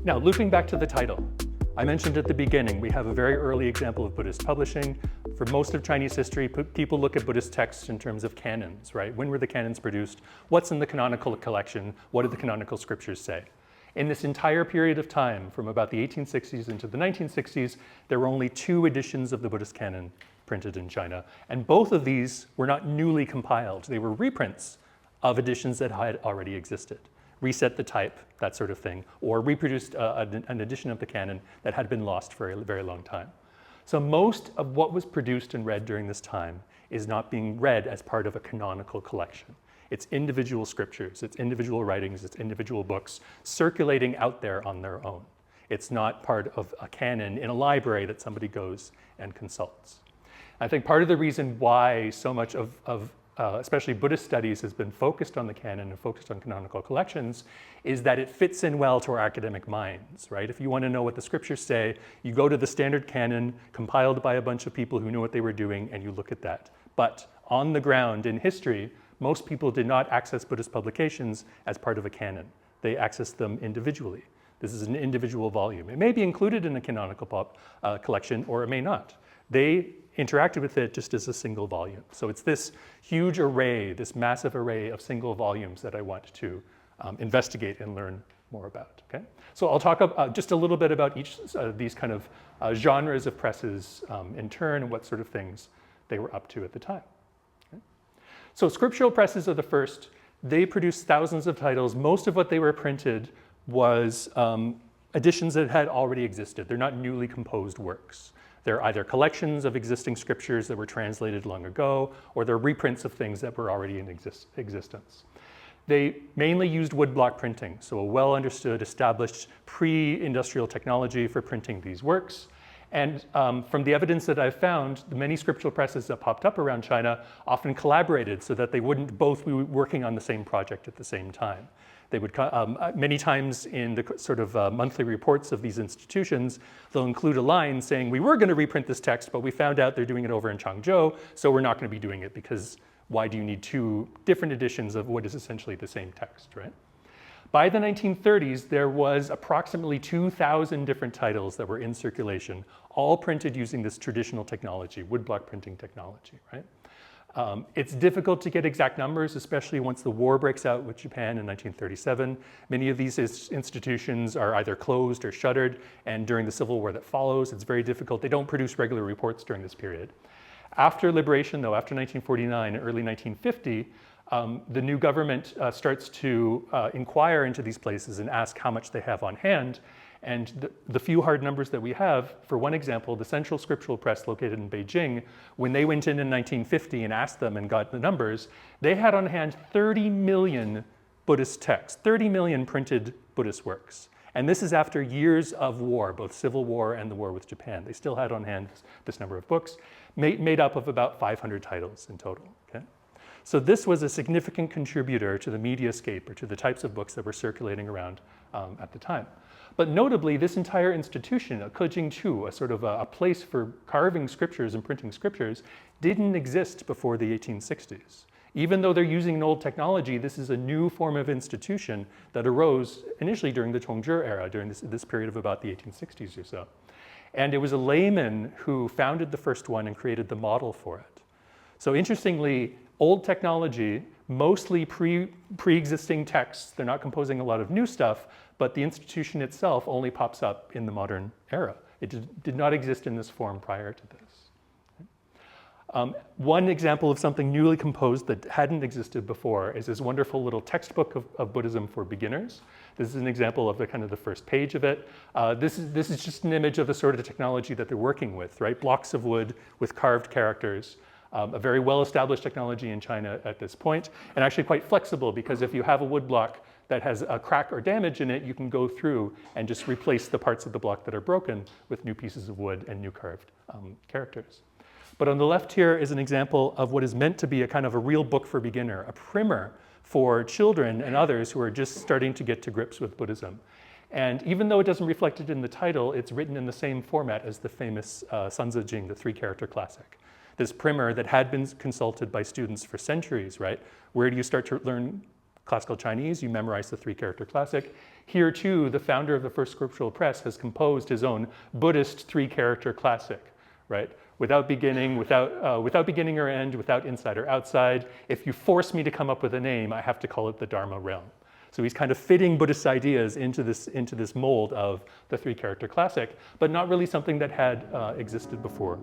Now, looping back to the title, I mentioned at the beginning, we have a very early example of Buddhist publishing. For most of Chinese history, people look at Buddhist texts in terms of canons, right? When were the canons produced? What's in the canonical collection? What do the canonical scriptures say? In this entire period of time, from about the 1860s into the 1960s, there were only 2 editions of the Buddhist canon printed in China. And both of these were not newly compiled. They were reprints of editions that had already existed. Reset the type, that sort of thing, or reproduced an edition of the canon that had been lost for a very long time. So most of what was produced and read during this time is not being read as part of a canonical collection. It's individual scriptures, it's individual writings, it's individual books circulating out there on their own. It's not part of a canon in a library that somebody goes and consults. I think part of the reason why so much of especially Buddhist studies has been focused on the canon and focused on canonical collections is that it fits in well to our academic minds, right? If you want to know what the scriptures say, you go to the standard canon compiled by a bunch of people who knew what they were doing and you look at that. But on the ground in history, most people did not access Buddhist publications as part of a canon. They accessed them individually. This is an individual volume. It may be included in a canonical collection or it may not. They interacted with it just as a single volume. So it's this huge array, this massive array of single volumes that I want to investigate and learn more about, okay? So I'll talk just a little bit about each of these kind of genres of presses in turn and what sort of things they were up to at the time. Okay? So scriptural presses are the first. They produced thousands of titles. Most of what they were printed was editions that had already existed. They're not newly composed works. They're either collections of existing scriptures that were translated long ago, or they're reprints of things that were already in existence. They mainly used woodblock printing, so a well-understood, established pre-industrial technology for printing these works. And from the evidence that I've found, the many scriptural presses that popped up around China often collaborated so that they wouldn't both be working on the same project at the same time. They would, many times in the sort of monthly reports of these institutions, they'll include a line saying, we were going to reprint this text, but we found out they're doing it over in Changzhou, so we're not going to be doing it because why do you need 2 different editions of what is essentially the same text, right? By the 1930s, there was approximately 2,000 different titles that were in circulation, all printed using this traditional technology, woodblock printing technology, right? It's difficult to get exact numbers, especially once the war breaks out with Japan in 1937. Many of these institutions are either closed or shuttered, and during the Civil War that follows, it's very difficult. They don't produce regular reports during this period. After liberation, though, after 1949 and early 1950, the new government starts to inquire into these places and ask how much they have on hand. And the few hard numbers that we have, for one example, the Central Scriptural Press located in Beijing, when they went in 1950 and asked them and got the numbers, they had on hand 30 million Buddhist texts, 30 million printed Buddhist works. And this is after years of war, both civil war and the war with Japan. They still had on hand this number of books, made up of about 500 titles in total, okay? So this was a significant contributor to the mediascape or to the types of books that were circulating around at the time. But notably, this entire institution, a 𝗘𝗃𝗃, a sort of a place for carving scriptures and printing scriptures, didn't exist before the 1860s. Even though they're using an old technology, this is a new form of institution that arose initially during the Chongzhi era, during this period of about the 1860s or so. And it was a layman who founded the first one and created the model for it. So interestingly, old technology, mostly pre-existing texts, they're not composing a lot of new stuff, but the institution itself only pops up in the modern era. It did not exist in this form prior to this. One example of something newly composed that hadn't existed before is this wonderful little textbook of Buddhism for beginners. This is an example of the kind of the first page of it. This is just an image of the sort of technology that they're working with, right? Blocks of wood with carved characters. A very well-established technology in China at this point, and actually quite flexible because if you have a wood block that has a crack or damage in it, you can go through and just replace the parts of the block that are broken with new pieces of wood and new carved characters. But on the left here is an example of what is meant to be a kind of a real book for beginner, a primer for children and others who are just starting to get to grips with Buddhism. And even though it doesn't reflect it in the title, it's written in the same format as the famous Sanzi Jing, the 3-character classic. This primer that had been consulted by students for centuries, right? Where do you start to learn classical Chinese, you memorize the three-character classic. Here too, the founder of the first scriptural press has composed his own Buddhist three-character classic, right? Without beginning or end, without inside or outside. If you force me to come up with a name, I have to call it the Dharma realm. So he's kind of fitting Buddhist ideas into this mold of the three-character classic, but not really something that had existed before.